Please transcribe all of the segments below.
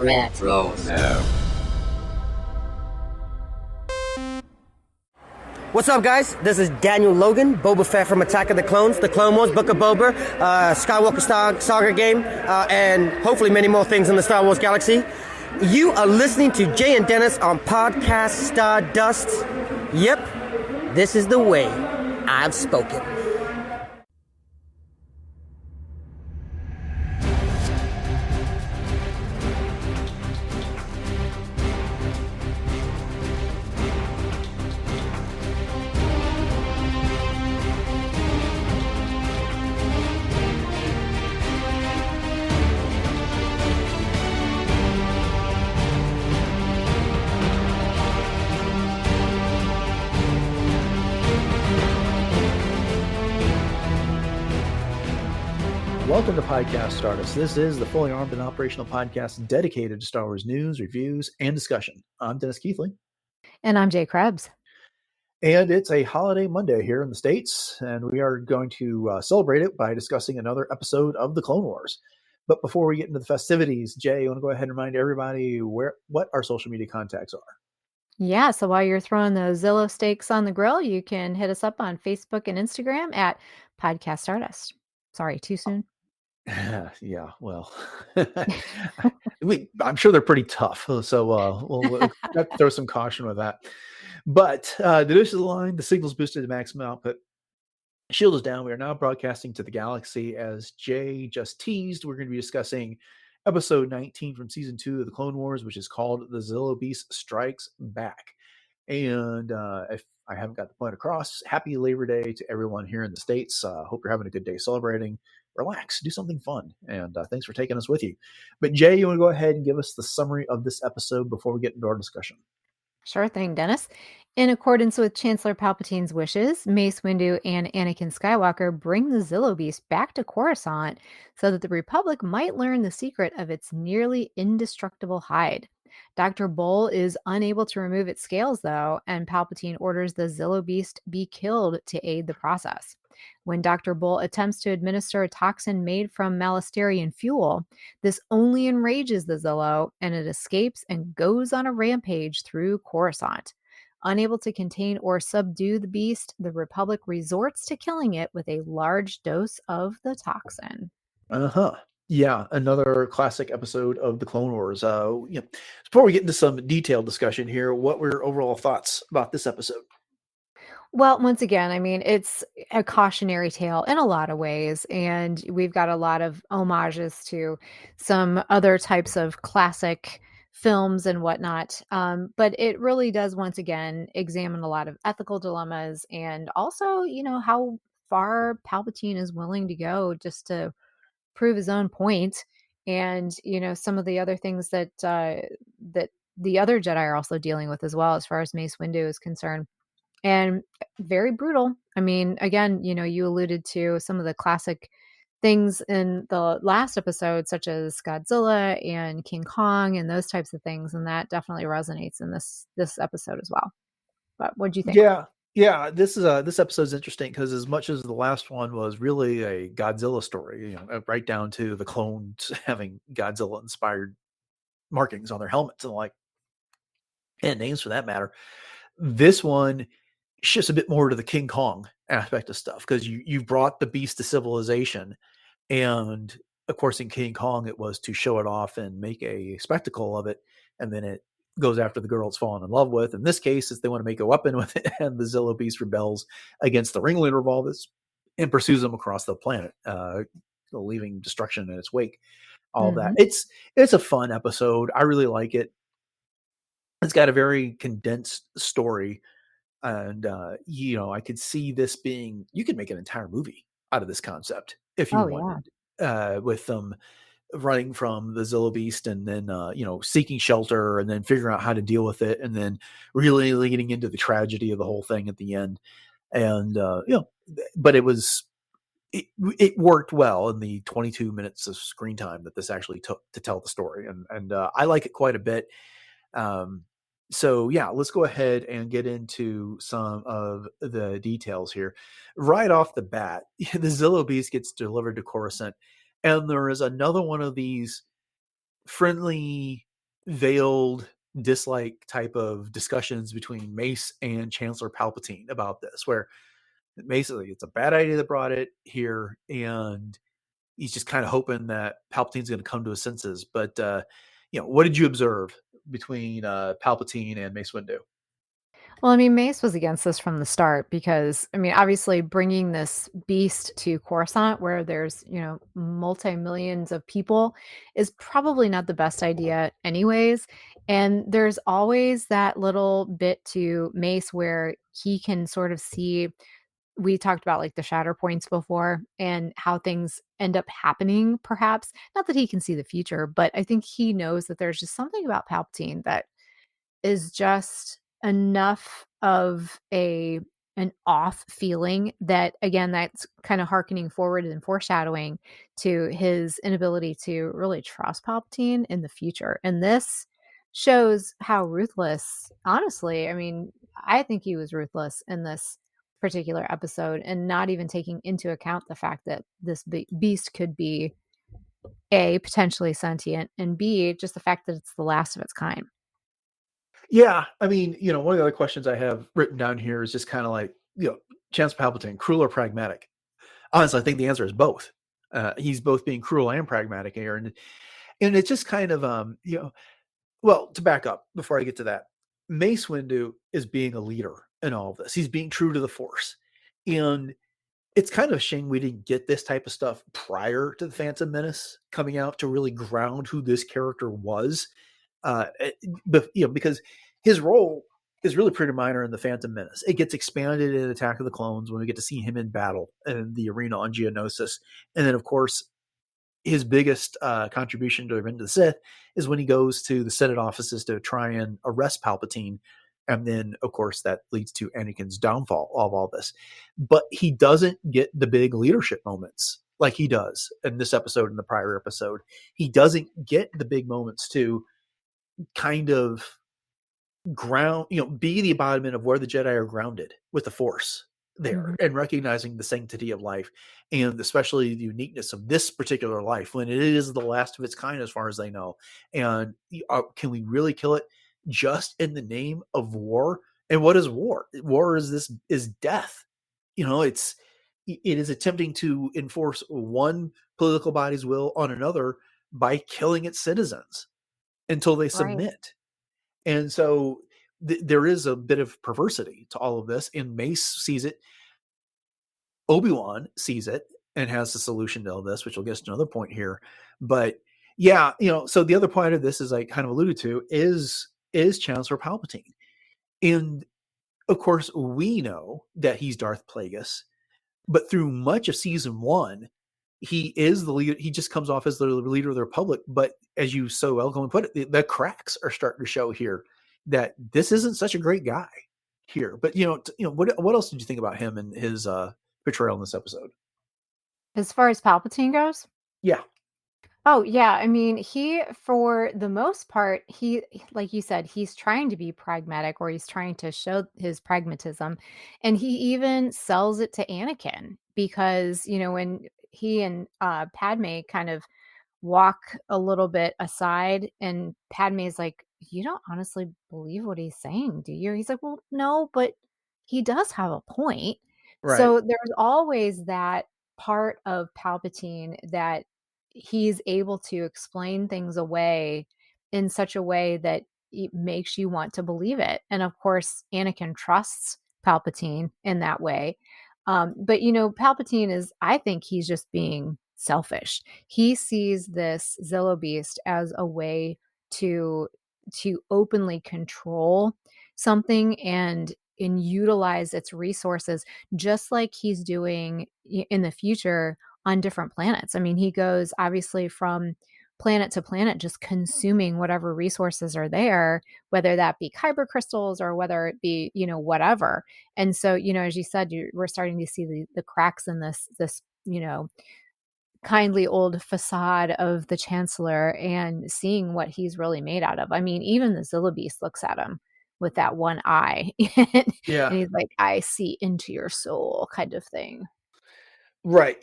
Retro. What's up, guys? This is Daniel Logan, Boba Fett from Attack of the Clones, The Clone Wars, Book of Boba, Skywalker Saga game, and hopefully many more things in the Star Wars galaxy. You are listening to Jay and Dennis on Podcast Stardust. Yep, this is the way I've spoken. Welcome to Podcast Stardust. This is the fully armed and operational podcast dedicated to Star Wars news, reviews, and discussion. I'm Dennis Keithley. And I'm Jay Krebs. And it's a holiday Monday here in the States, and we are going to celebrate it by discussing another episode of The Clone Wars. But before we get into the festivities, Jay, you want to go ahead and remind everybody what our social media contacts are? Yeah, so while you're throwing those Zillo steaks on the grill, you can hit us up on Facebook and Instagram at Podcast Stardust. Sorry, too soon? Yeah, well, I'm sure they're pretty tough, so we'll have to throw some caution with that. But the dish is aligned, the signal's boosted to maximum output, shield is down. We are now broadcasting to the galaxy. As Jay just teased, we're going to be discussing episode 19 from season 2 of the Clone Wars, which is called The Zillo Beast Strikes Back. And if I haven't got the point across, happy Labor Day to everyone here in the States. Hope you're having a good day celebrating. Relax, do something fun, and thanks for taking us with you. But Jay, you want to go ahead and give us the summary of this episode before we get into our discussion? Sure thing, Dennis. In accordance with Chancellor Palpatine's wishes, Mace Windu and Anakin Skywalker bring the Zillo Beast back to Coruscant so that the Republic might learn the secret of its nearly indestructible hide. Dr. Bull is unable to remove its scales, though, and Palpatine orders the Zillo Beast be killed to aid the process. When Dr. Bull attempts to administer a toxin made from Malastarian fuel, this only enrages the Zillo, and it escapes and goes on a rampage through Coruscant. Unable to contain or subdue the beast, the Republic resorts to killing it with a large dose of the toxin. Yeah, another classic episode of the Clone Wars. Before we get into some detailed discussion here, what were your overall thoughts about this episode? Well, once again, I mean, it's a cautionary tale in a lot of ways, and we've got a lot of homages to some other types of classic films and whatnot. But it really does, once again, examine a lot of ethical dilemmas and also, how far Palpatine is willing to go just to prove his own point. And, some of the other things that the other Jedi are also dealing with as well, as far as Mace Windu is concerned. And very brutal. I mean, again, you alluded to some of the classic things in the last episode, such as Godzilla and King Kong and those types of things. And that definitely resonates in this episode as well. But what do you think? Yeah. This episode is interesting because as much as the last one was really a Godzilla story, right down to the clones having Godzilla inspired markings on their helmets and names for that matter. This one shifts a bit more to the King Kong aspect of stuff because you brought the beast to civilization, and of course in King Kong it was to show it off and make a spectacle of it, and then it goes after the girl it's fallen in love with. In this case, they want to make a weapon with it, and the Zillo Beast rebels against the ringleader of all this and pursues them across the planet, leaving destruction in its wake. All that. It's a fun episode. I really like it. It's got a very condensed story. And, I could see this being, you could make an entire movie out of this concept if you wanted, with them running from the Zillo Beast and then, seeking shelter and then figuring out how to deal with it. And then really getting into the tragedy of the whole thing at the end. And, but it worked well in the 22 minutes of screen time that this actually took to tell the story. And I like it quite a bit. So yeah, let's go ahead and get into some of the details here. Right off the bat, the Zillo Beast gets delivered to Coruscant, and there is another one of these friendly veiled dislike type of discussions between Mace and Chancellor Palpatine about this, where basically it's a bad idea that brought it here, and he's just kind of hoping that Palpatine's going to come to his senses. But what did you observe between Palpatine and Mace Windu? Well, I mean, Mace was against this from the start because, I mean, obviously bringing this beast to Coruscant where there's, multi-millions of people is probably not the best idea anyways. And there's always that little bit to Mace where he can sort of see, we talked about like the shatter points before and how things end up happening, perhaps. Not that he can see the future, but I think he knows that there's just something about Palpatine that is just enough of an off feeling that, again, that's kind of harkening forward and foreshadowing to his inability to really trust Palpatine in the future. And this shows how ruthless, honestly, I mean, I think he was ruthless in this particular episode and not even taking into account the fact that this beast could be A, potentially sentient, and B, just the fact that it's the last of its kind. Yeah, I mean, one of the other questions I have written down here is just kind of like, Chancellor Palpatine, cruel or pragmatic? Honestly, I think the answer is both. He's both being cruel and pragmatic here, and it's just kind of well, to back up before I get to that, Mace Windu is being a leader in all of this. He's being true to the Force, and it's kind of a shame we didn't get this type of stuff prior to the Phantom Menace coming out to really ground who this character was. But because his role is really pretty minor in the Phantom Menace. It gets expanded in Attack of the Clones when we get to see him in battle in the arena on Geonosis, and then of course his biggest contribution to Revenge of the Sith is when he goes to the Senate offices to try and arrest Palpatine, and then of course that leads to Anakin's downfall of all this. But he doesn't get the big leadership moments like he does in this episode and the prior episode. He doesn't get the big moments to kind of ground, be the embodiment of where the Jedi are grounded with the Force there, and recognizing the sanctity of life, and especially the uniqueness of this particular life when it is the last of its kind as far as they know. And can we really kill it just in the name of war? And what is war? War is death. It is attempting to enforce one political body's will on another by killing its citizens until they submit. And so there is a bit of perversity to all of this, and Mace sees it. Obi-Wan sees it and has the solution to all this, which we'll get to another point here. But yeah, so the other point of this, as I kind of alluded to, is Chancellor Palpatine. And of course, we know that he's Darth Plagueis, but through much of season 1, he is the leader. He just comes off as the leader of the Republic. But as you so eloquently put it, the cracks are starting to show here that this isn't such a great guy here. But what else did you think about him and his portrayal in this episode? As far as Palpatine goes? Yeah. Oh, yeah. I mean, he, for the most part, like you said, he's trying to be pragmatic, or he's trying to show his pragmatism. And he even sells it to Anakin because, when he and Padme kind of walk a little bit aside, and Padme's like, "You don't honestly believe what he's saying, do you?" He's like, "Well, no, but he does have a point." Right. So there's always that part of Palpatine that he's able to explain things away in such a way that it makes you want to believe it. And of course, Anakin trusts Palpatine in that way. But Palpatine is, I think he's just being selfish. He sees this Zillo Beast as a way to openly control something and utilize its resources, just like he's doing in the future on different planets. I mean, he goes obviously from planet to planet, just consuming whatever resources are there, whether that be kyber crystals or whether it be, whatever. And so, as you said, we're starting to see the cracks in this, kindly old facade of the Chancellor and seeing what he's really made out of. I mean, even the Zillo Beast looks at him with that one eye. Yeah. And he's like, "I see into your soul," kind of thing. Right.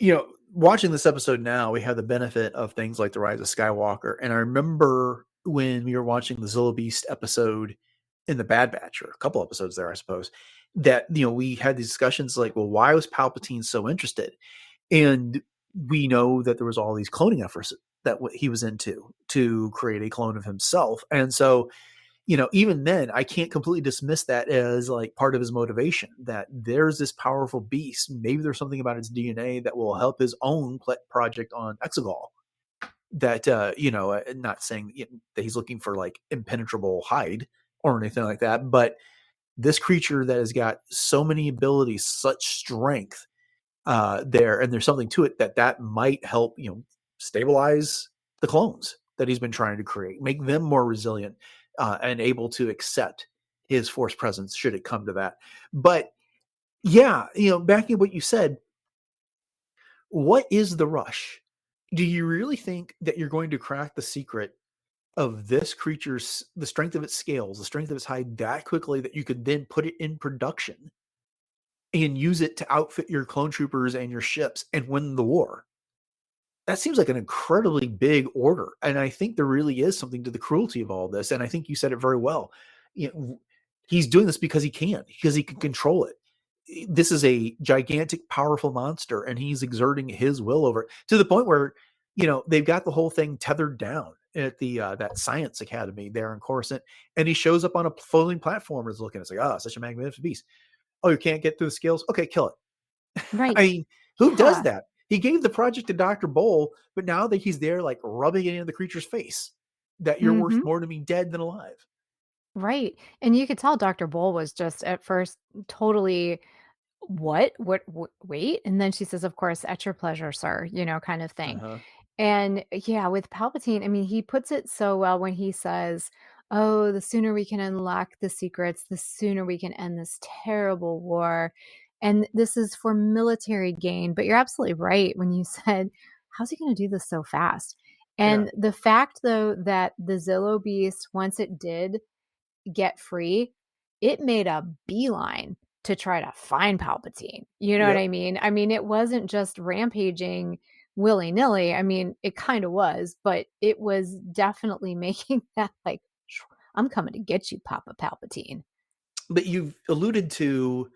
Watching this episode now, we have the benefit of things like The Rise of Skywalker. And I remember when we were watching the Zillo Beast episode in the Bad Batch, or a couple episodes there, I suppose, that, we had these discussions like, well, why was Palpatine so interested? And we know that there was all these cloning efforts that he was into to create a clone of himself. And so, even then, I can't completely dismiss that as like part of his motivation, that there's this powerful beast. Maybe there's something about its DNA that will help his own project on Exegol. That, not saying that he's looking for like impenetrable hide or anything like that, but this creature that has got so many abilities, such strength there, and there's something to it that might help, stabilize the clones that he's been trying to create, make them more resilient and able to accept his force presence should it come to that. But yeah, backing up what you said, what is the rush? Do you really think that you're going to crack the secret of this creature's, the strength of its scales, the strength of its hide that quickly that you could then put it in production and use it to outfit your clone troopers and your ships and win the war? That seems like an incredibly big order. And I think there really is something to the cruelty of all this. And I think you said it very well. He's doing this because he can control it. This is a gigantic, powerful monster, and he's exerting his will over it to the point where, they've got the whole thing tethered down at the that science academy there in Coruscant. And he shows up on a floating platform, is looking, it's like, such a magnificent beast. Oh, you can't get through the scales? Okay, kill it. Right. I mean, who does Yeah. that? He gave the project to Dr. Bowl, but now that he's there, like rubbing it in the creature's face, that you're worth more to me dead than alive. Right. And you could tell Dr. Bowl was just at first totally, what? Wait. And then she says, of course, at your pleasure, sir, kind of thing. Uh-huh. And yeah, with Palpatine, I mean, he puts it so well when he says, oh, the sooner we can unlock the secrets, the sooner we can end this terrible war. And this is for military gain. But you're absolutely right when you said, how's he going to do this so fast? And the fact, though, that the Zillo Beast, once it did get free, it made a beeline to try to find Palpatine. You know what I mean? I mean, it wasn't just rampaging willy-nilly. I mean, it kind of was, but it was definitely making that like, I'm coming to get you, Papa Palpatine. But you've alluded to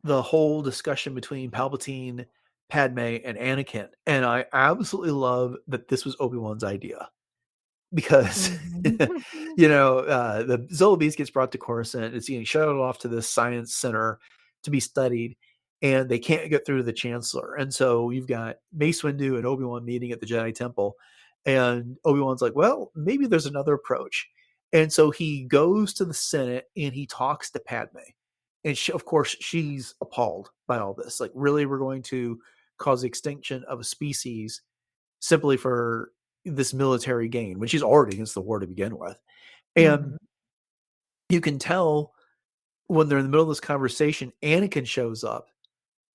the whole discussion between Palpatine, Padme, and Anakin. And I absolutely love that this was Obi-Wan's idea. Because, the Zillo Beast gets brought to Coruscant. It's getting shuttled off to this science center to be studied, and they can't get through to the Chancellor. And so you've got Mace Windu and Obi-Wan meeting at the Jedi Temple, and Obi-Wan's like, well, maybe there's another approach. And so he goes to the Senate and he talks to Padme. And of course, she's appalled by all this. Like, really, we're going to cause the extinction of a species simply for this military gain, when she's already against the war to begin with. And you can tell when they're in the middle of this conversation, Anakin shows up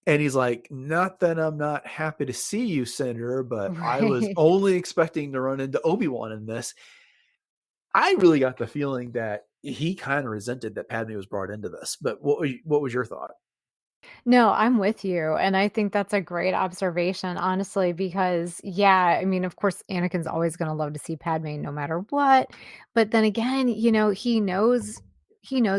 and he's like, not that I'm not happy to see you, Senator, but I was only expecting to run into Obi-Wan in this. I really got the feeling that he kind of resented that Padme was brought into this. But what was your thought? No, I'm with you. And I think that's a great observation, honestly, because, yeah, I mean, of course, Anakin's always going to love to see Padme no matter what. But then again, he knows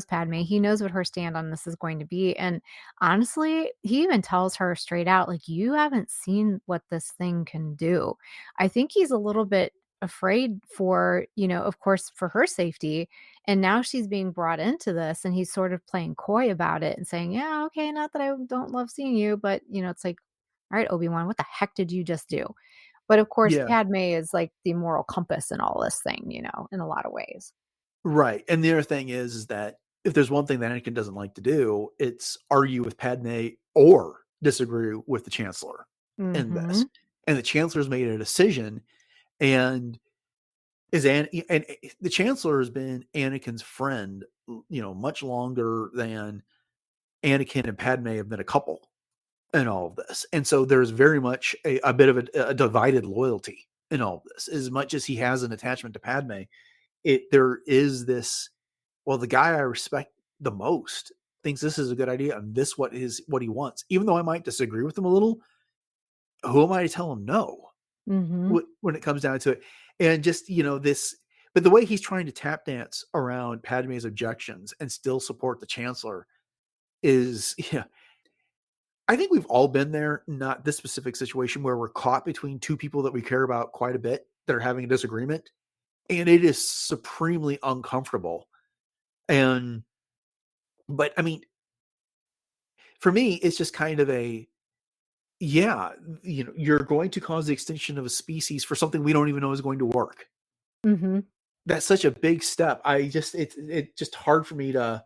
Padme. He knows what her stand on this is going to be. And honestly, he even tells her straight out, like, you haven't seen what this thing can do. I think he's a little bit afraid for, of course, for her safety. And now she's being brought into this, and he's sort of playing coy about it and saying, yeah, okay, not that I don't love seeing you, but, it's like, all right, Obi-Wan, what the heck did you just do? But of course, Yeah. Padme is like the moral compass in all this thing, in a lot of ways. Right. And the other thing is that if there's one thing that Anakin doesn't like to do, it's argue with Padme or disagree with the Chancellor in this. And the Chancellor's made a decision, and and the Chancellor has been Anakin's friend, much longer than Anakin and Padme have been a couple in all of this. And so there's very much a bit of a divided loyalty in all of this. As much as he has an attachment to Padme, there is this, well, the guy I respect the most thinks this is a good idea, and this what he wants. Even though I might disagree with him a little, who am I to tell him no? When it comes down to it? And just, this, But the way he's trying to tap dance around Padme's objections and still support the Chancellor is, yeah, I think we've all been there, not this specific situation where we're caught between two people that we care about quite a bit that are having a disagreement. And it is supremely uncomfortable. But I mean, for me, it's just kind of you're going to cause the extinction of a species for something we don't even know is going to work. Mm-hmm. That's such a big step. It's just hard for me to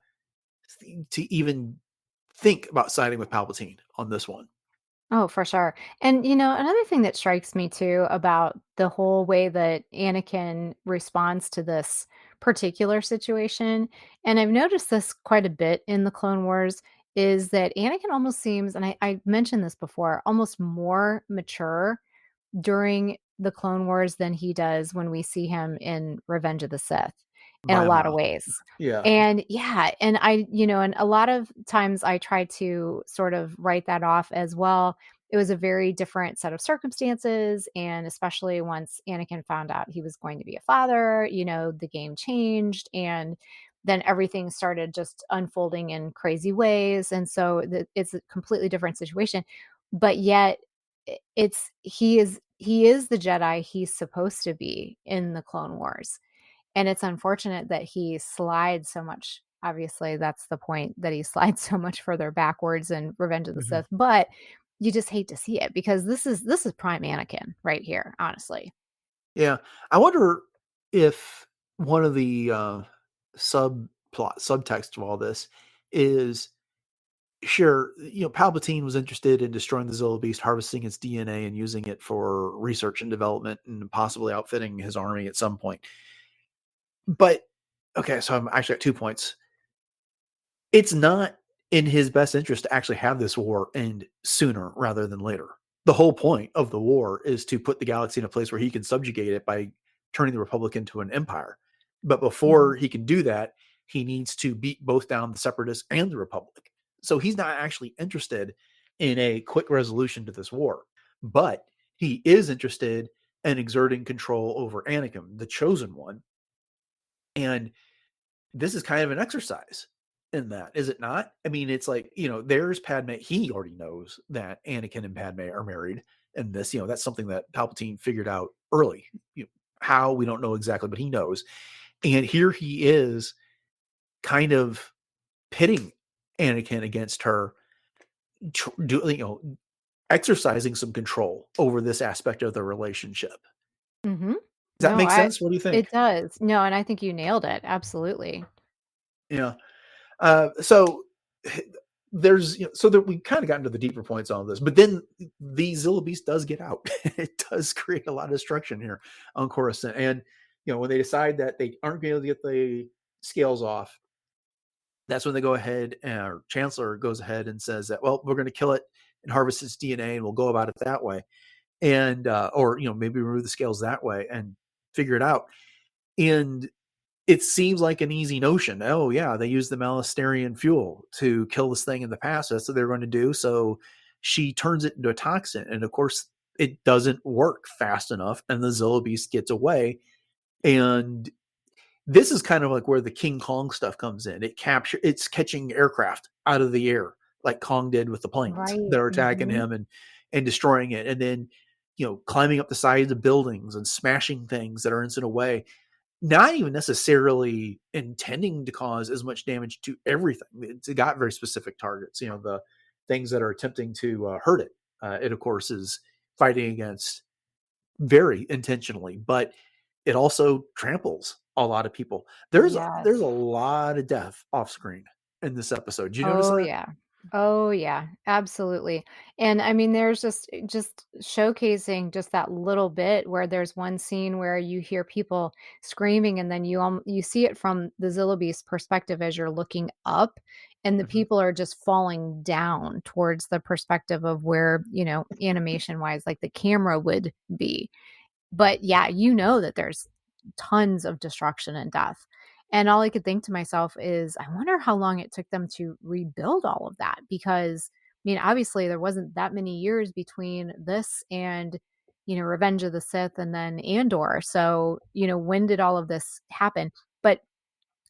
even think about siding with Palpatine on this one. Oh, for sure. And another thing that strikes me too about the whole way that Anakin responds to this particular situation, and I've noticed this quite a bit in the Clone Wars, is that Anakin almost seems, and I mentioned this before, almost more mature during the Clone Wars than he does when we see him in Revenge of the Sith in By a a lot of mile. ways. Yeah. And yeah, and and a lot of times I try to sort of write that off as well. It was a very different set of circumstances. And especially once Anakin found out he was going to be a father, the game changed and then everything started just unfolding in crazy ways. And so it's a completely different situation. But yet he is the Jedi he's supposed to be in the Clone Wars. And it's unfortunate that he slides so much. Obviously, that's the point, that he slides so much further backwards in Revenge of the Mhm. Sith. But you just hate to see it because this is prime Anakin right here, honestly. Yeah. I wonder if one of the subtext of all this is, sure, Palpatine was interested in destroying the Zillo Beast, harvesting its DNA and using it for research and development and possibly outfitting his army at some point. But okay, so I'm actually at 2 points. It's not in his best interest to actually have this war end sooner rather than later. The whole point of the war is to put the galaxy in a place where he can subjugate it by turning the Republic into an empire. But before Mhm. he can do that, he needs to beat both down the Separatists and the Republic. So he's not actually interested in a quick resolution to this war. But he is interested in exerting control over Anakin, the chosen one. And this is kind of an exercise in that, is it not? I mean, it's like, there's Padme. He already knows that Anakin and Padme are married in this. That's something that Palpatine figured out early. How, we don't know exactly, but he knows. And here he is kind of pitting Anakin against her, exercising some control over this aspect of the relationship. Mhm. Does that No, make I sense? What do you it think? does. No, and I think you nailed it. Absolutely. Yeah. So there's, so that we kind of got into the deeper points on this, but then the Zillo Beast does get out. It does create a lot of destruction here on Coruscant. And, when they decide that they aren't going to be able to get the scales off, that's when they go ahead and our Chancellor goes ahead and says that, well, we're going to kill it and harvest its DNA and we'll go about it that way. And, or, maybe remove the scales that way and figure it out. And it seems like an easy notion. Oh yeah, they used the Malastarian fuel to kill this thing in the past. That's what they're going to do. So she turns it into a toxin, and of course, it doesn't work fast enough, and the Zillo Beast gets away. And this is kind of like where the King Kong stuff comes in. It's catching aircraft out of the air, like Kong did with the planes Right. that are attacking Mhm. him and destroying it, and then climbing up the sides of buildings and smashing things that are in a way, not even necessarily intending to cause as much damage to everything. It's got very specific targets, the things that are attempting to hurt it. It, of course, is fighting against very intentionally, but it also tramples a lot of people. There's a Yes. lot of death off screen in this episode. Did you notice Oh, that? yeah. Oh, yeah, absolutely. And I mean, there's just showcasing just that little bit where there's one scene where you hear people screaming, and then you see it from the Zillo Beast perspective as you're looking up, and the Mhm. people are just falling down towards the perspective of where, animation wise, like the camera would be. But yeah, that there's tons of destruction and death. And all I could think to myself is, I wonder how long it took them to rebuild all of that because, I mean, obviously there wasn't that many years between this and Revenge of the Sith and then Andor. So, when did all of this happen? But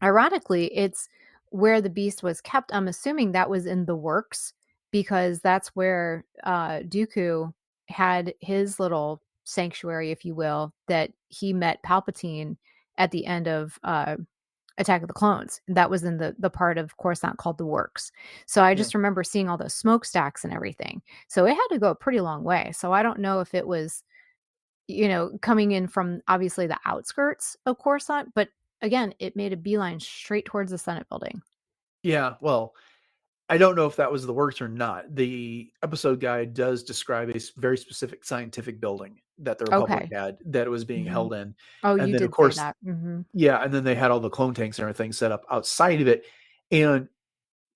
ironically, it's where the beast was kept. I'm assuming that was in the works because that's where Dooku had his little sanctuary, if you will, that he met Palpatine at the end of Attack of the Clones. That was in the part of Coruscant called the Works. So I Yeah. just remember seeing all those smokestacks and everything. So it had to go a pretty long way. So I don't know if it was, coming in from obviously the outskirts of Coruscant, but again, it made a beeline straight towards the Senate building. Yeah. Well, I don't know if that was the works or not. The episode guide does describe a very specific scientific building that the Republic Okay. had that it was being Mhm. held in. Oh, And you then, of did say course, that. yeah, and then they had all the clone tanks and everything set up outside of it. And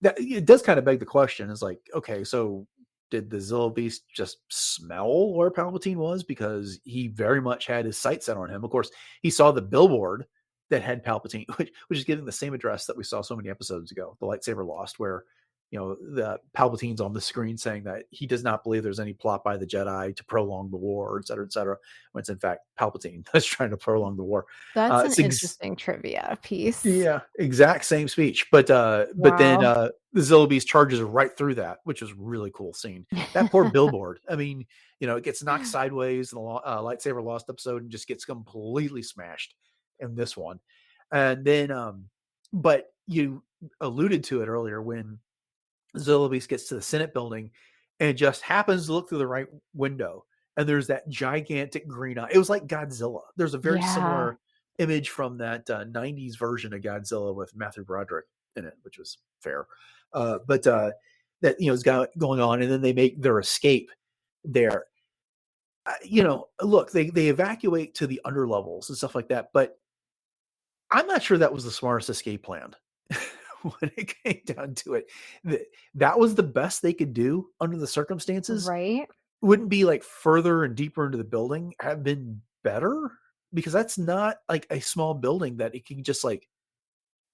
that it does kind of beg the question is like, okay, so did the Zillo Beast just smell where Palpatine was? Because he very much had his sights set on him. Of course, he saw the billboard that had Palpatine, which is giving the same address that we saw so many episodes ago, the lightsaber lost, where the Palpatine's on the screen saying that he does not believe there's any plot by the Jedi to prolong the war, et cetera, when it's in fact Palpatine that's trying to prolong the war. That's an It's interesting trivia piece. yeah, exact same speech, but then Wow. the Zillo Beast charges right through that, which was a really cool scene. That poor billboard. I mean, it gets knocked sideways in the lightsaber lost episode and just gets completely smashed in this one. And then, but you alluded to it earlier when Zillo Beast gets to the Senate building and just happens to look through the right window. And there's that gigantic green eye. It was like Godzilla. There's a very Yeah. similar image from that 90s version of Godzilla with Matthew Broderick in it, which was fair. But that, is going on. And then they make their escape there. Look, they evacuate to the underlevels and stuff like that. But I'm not sure that was the smartest escape plan. When it came down to it, that was the best they could do under the circumstances. Right? Wouldn't be like further and deeper into the building have been better, because that's not like a small building that it can just like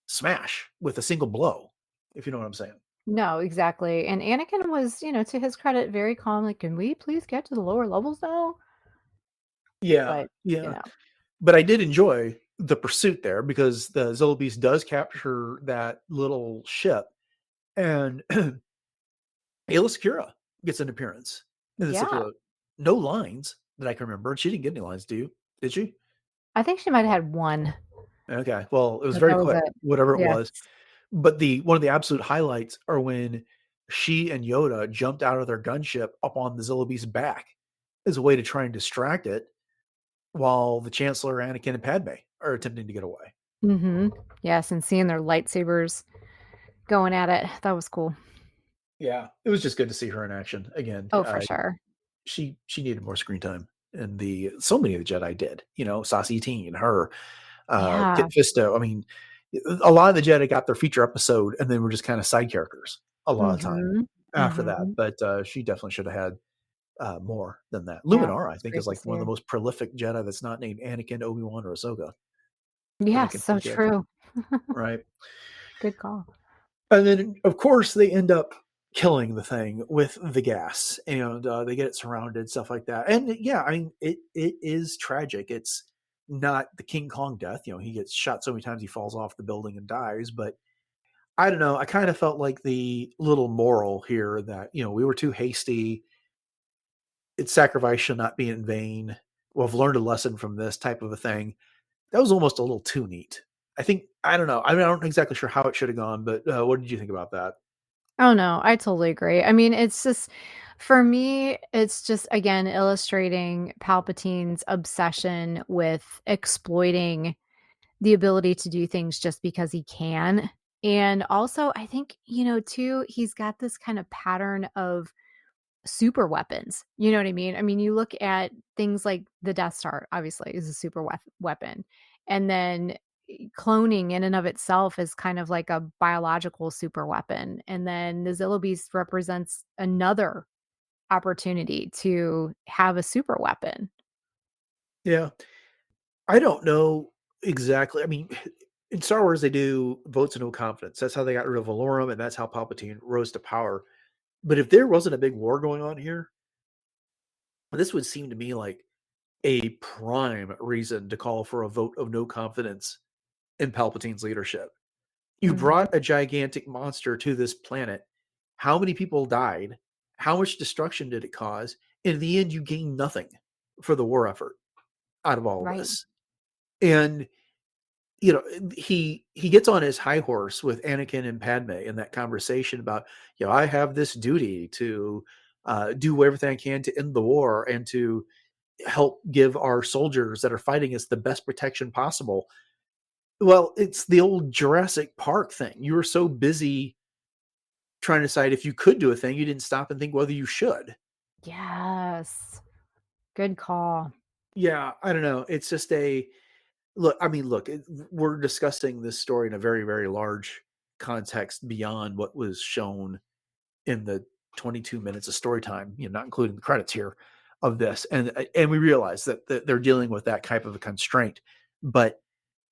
smash with a single blow, if you know what I'm saying. No, exactly. And Anakin was, to his credit, very calm, like, "Can we please get to the lower levels now?" Yeah, But, you yeah. know, But I did enjoy the pursuit there because the Zillo Beast does capture that little ship, and Ayla Secura gets an appearance in this yeah. episode. No lines that I can remember. She didn't get any lines, do you? Did she? I think she might have had one, Okay. Well, it was but very that was quick, it. whatever it Yes. was. But the one of the absolute highlights are when she and Yoda jumped out of their gunship up on the Zillo Beast's back as a way to try and distract it while the Chancellor, Anakin, and Padme are attempting to get away. Mhm. Yes, and seeing their lightsabers going at it, that was cool. Yeah, it was just good to see her in action again. Oh, for sure. She needed more screen time, and the so many of the Jedi did. Sassy Teen, her, Yeah. Kit Fisto. I mean, a lot of the Jedi got their feature episode, and then were just kind of side characters a lot of time Mhm. after that. Mhm. But she definitely should have had more than that. Yeah, Luminara, I it's think, great is to like see one of the her. most prolific Jedi that's not named Anakin, Obi-Wan, or Ahsoka that I Yes, can so think of. true. Right. Good call. And then, of course, they end up killing the thing with the gas, and they get it surrounded, stuff like that. And yeah, I mean, it is tragic. It's not the King Kong death. He gets shot so many times he falls off the building and dies. But I don't know. I kind of felt like the little moral here that we were too hasty. Its sacrifice shall not be in vain. Well, I've learned a lesson from this type of a thing. That was almost a little too neat. I don't know. I mean, I'm not exactly sure how it should have gone, but what did you think about that? Oh, no, I totally agree. I mean, it's just for me, it's just, again, illustrating Palpatine's obsession with exploiting the ability to do things just because he can. And also, I think, too, he's got this kind of pattern of super weapons. You know what I mean? I mean, you look at things like the Death Star, obviously, is a super weapon. And then cloning in and of itself is kind of like a biological super weapon. And then the Zillo Beast represents another opportunity to have a super weapon. Yeah. I don't know exactly. I mean, in Star Wars, they do votes of no confidence. That's how they got rid of Valorum, and that's how Palpatine rose to power. But if there wasn't a big war going on here, this would seem to me like a prime reason to call for a vote of no confidence in Palpatine's leadership. You brought a gigantic monster to this planet. How many people died? How much destruction did it cause? In the end, you gained nothing for the war effort out of all of this. And you know, he gets on his high horse with Anakin and Padme in that conversation about, you know, I have this duty to do everything I can to end the war and to help give our soldiers that are fighting us the best protection possible. Well, it's the old Jurassic Park thing. You were so busy trying to decide if you could do a thing, you didn't stop and think whether you should. Yes. Good call. Yeah, I don't know. It's just look, we're discussing this story in a very, very large context beyond what was shown in the 22 minutes of story time, you know, not including the credits here of this. And we realize that they're dealing with that type of a constraint, but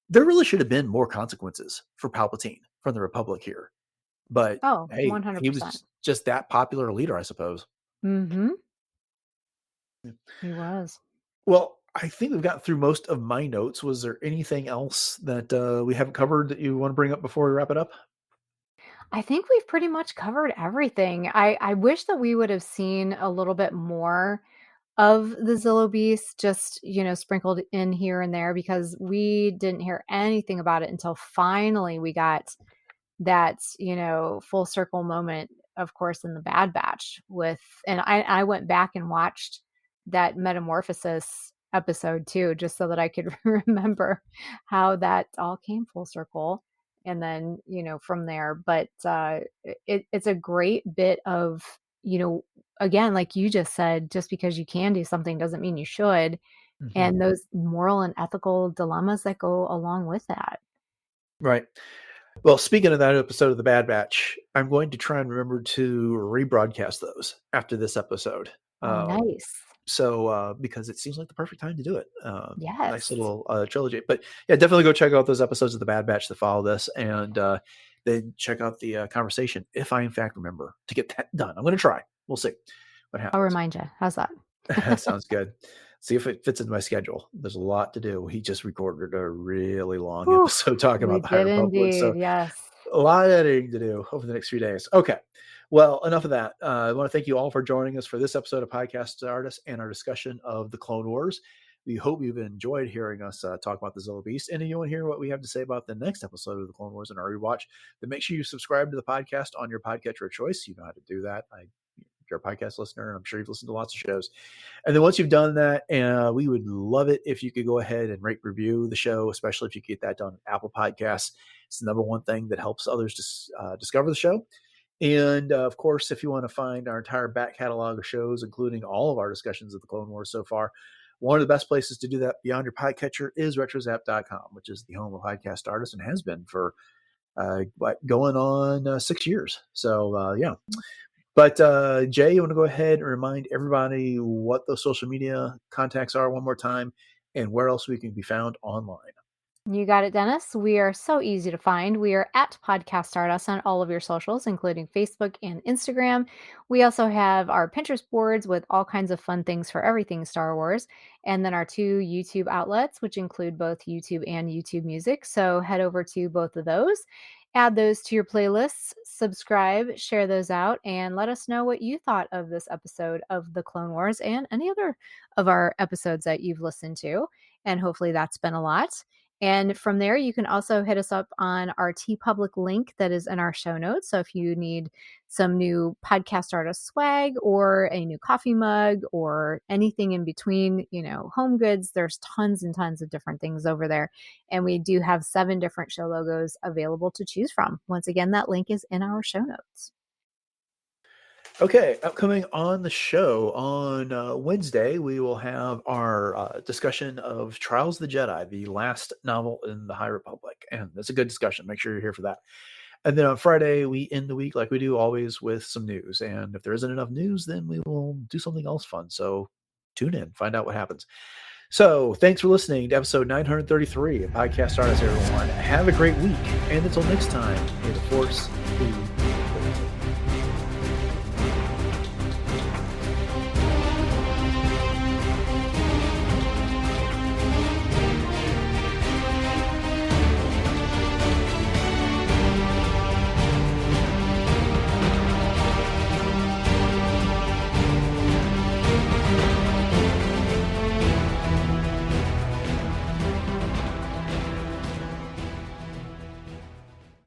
there really should have been more consequences for Palpatine from the Republic here. But hey, 100%. he was just that popular leader, I suppose. Mm-hmm. He was. Well, I think we've got through most of my notes. Was there anything else that we haven't covered that you want to bring up before we wrap it up? I think we've pretty much covered everything. I wish that we would have seen a little bit more of the Zillo Beast, just, sprinkled in here and there, because we didn't hear anything about it until finally we got that, full circle moment, of course, in the Bad Batch and I went back and watched that Metamorphosis episode too, just so that I could remember how that all came full circle. And then, from there, but it's a great bit of, again, like you just said, just because you can do something doesn't mean you should. Mm-hmm. And those moral and ethical dilemmas that go along with that. Right. Well, speaking of that episode of the Bad Batch, I'm going to try and remember to rebroadcast those after this episode. Nice. So, because it seems like the perfect time to do it. Yes. Nice little trilogy. But yeah, definitely go check out those episodes of the Bad Batch that follow this, and then check out the conversation, if I in fact remember to get that done. I'm going to try. We'll see what happens. I'll remind you. How's that? That sounds good. See if it fits into my schedule. There's a lot to do. He just recorded a really long episode talking about the High Republic. So yes. A lot of editing to do over the next few days. Okay. Well, enough of that. I want to thank you all for joining us for this episode of Podcast Stardust and our discussion of the Clone Wars. We hope you've enjoyed hearing us talk about the Zillo Beast. And if you want to hear what we have to say about the next episode of the Clone Wars and our rewatch, then make sure you subscribe to the podcast on your podcatcher of choice. You know how to do that. You're a podcast listener, and I'm sure you've listened to lots of shows. And then once you've done that, we would love it if you could go ahead and rate, review the show, especially if you get that done on Apple Podcasts. It's the number one thing that helps others discover the show. And of course, if you want to find our entire back catalog of shows, including all of our discussions of the Clone Wars so far, one of the best places to do that beyond your podcatcher is retrozap.com, which is the home of Podcast Stardust and has been for going on 6 years. So, yeah. But Jay, you want to go ahead and remind everybody what those social media contacts are one more time and where else we can be found online? You got it, Dennis. We are so easy to find. We are at Podcast Stardust on all of your socials, including Facebook and Instagram. We also have our Pinterest boards with all kinds of fun things for everything Star Wars. And then our 2 YouTube outlets, which include both YouTube and YouTube Music. So head over to both of those, add those to your playlists, subscribe, share those out, and let us know what you thought of this episode of The Clone Wars and any other of our episodes that you've listened to. And hopefully that's been a lot. And from there, you can also hit us up on our TeePublic link that is in our show notes. So if you need some new Podcast Artist swag or a new coffee mug or anything in between, home goods, there's tons and tons of different things over there. And we do have 7 different show logos available to choose from. Once again, that link is in our show notes. Okay, upcoming on the show on Wednesday, we will have our discussion of Trials of the Jedi, the last novel in the High Republic. And it's a good discussion. Make sure you're here for that. And then on Friday, we end the week like we do always with some news. And if there isn't enough news, then we will do something else fun. So tune in, find out what happens. So thanks for listening to episode 933 of Podcast Stardust, everyone. Have a great week. And until next time, may the Force be